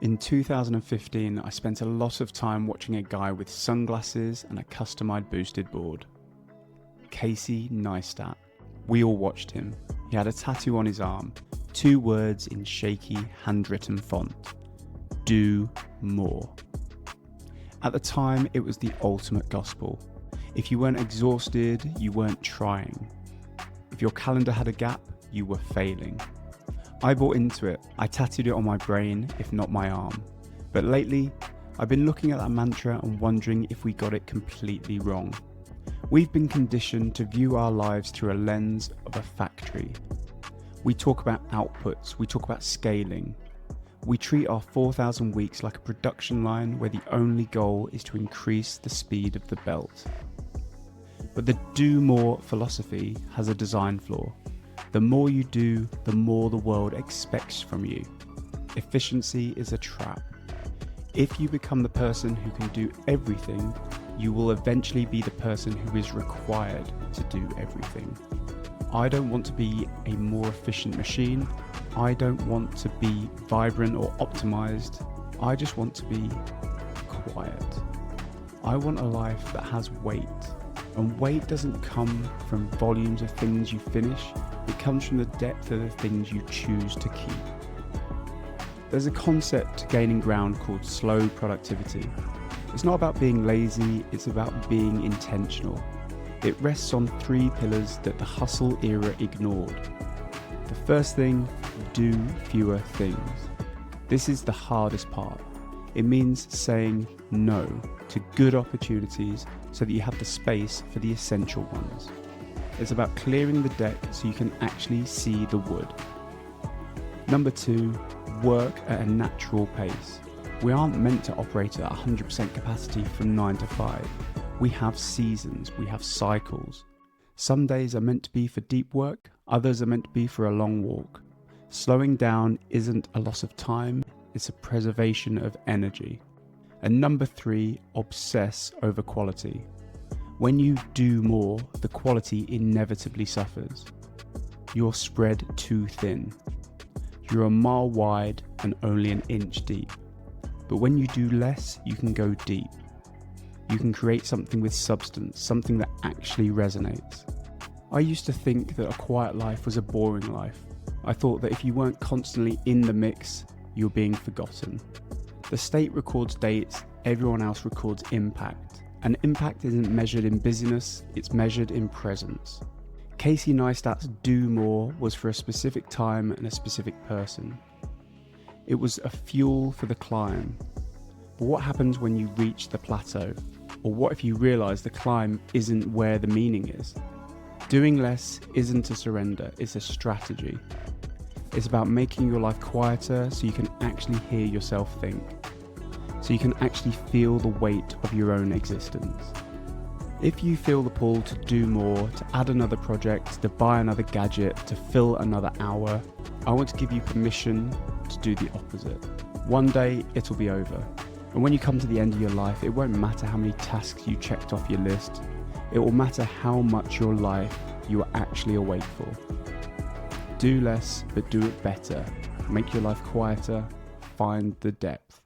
In 2015, I spent a lot of time watching a guy with sunglasses and a customized boosted board. Casey Neistat. We all watched him. He had a tattoo on his arm, 2 words in shaky, handwritten font. Do more. At the time, it was the ultimate gospel. If you weren't exhausted, you weren't trying. If your calendar had a gap, you were failing. I bought into it. I tattooed it on my brain, if not my arm. But lately, I've been looking at that mantra and wondering if we got it completely wrong. We've been conditioned to view our lives through a lens of a factory. We talk about outputs, we talk about scaling. We treat our 4,000 weeks like a production line where the only goal is to increase the speed of the belt. But the do more philosophy has a design flaw. The more you do, the more the world expects from you. Efficiency is a trap. If you become the person who can do everything, you will eventually be the person who is required to do everything. I don't want to be a more efficient machine. I don't want to be vibrant or optimized. I just want to be quiet. I want a life that has weight. And weight doesn't come from volumes of things you finish. It comes from the depth of the things you choose to keep. There's a concept to gaining ground called slow productivity. It's not about being lazy, it's about being intentional. It rests on 3 pillars that the hustle era ignored. The first thing, do fewer things. This is the hardest part. It means saying no to good opportunities so that you have the space for the essential ones. It's about clearing the deck so you can actually see the wood. Number 2, work at a natural pace. We aren't meant to operate at 100% capacity from 9 to 5. We have seasons, we have cycles. Some days are meant to be for deep work, others are meant to be for a long walk. Slowing down isn't a loss of time, it's a preservation of energy. And number 3, obsess over quality. When you do more, the quality inevitably suffers. You're spread too thin. You're a mile wide and only an inch deep. But when you do less, you can go deep. You can create something with substance, something that actually resonates. I used to think that a quiet life was a boring life. I thought that if you weren't constantly in the mix, you're being forgotten. The state records dates, everyone else records impact. And impact isn't measured in busyness, it's measured in presence. Casey Neistat's do more was for a specific time and a specific person. It was a fuel for the climb. But what happens when you reach the plateau? Or what if you realize the climb isn't where the meaning is? Doing less isn't a surrender, it's a strategy. It's about making your life quieter so you can actually hear yourself think. So you can actually feel the weight of your own existence. If you feel the pull to do more, to add another project, to buy another gadget, to fill another hour, I want to give you permission to do the opposite. One day it'll be over. And when you come to the end of your life, it won't matter how many tasks you checked off your list. It will matter how much your life you are actually awake for. Do less, but do it better. Make your life quieter. Find the depth.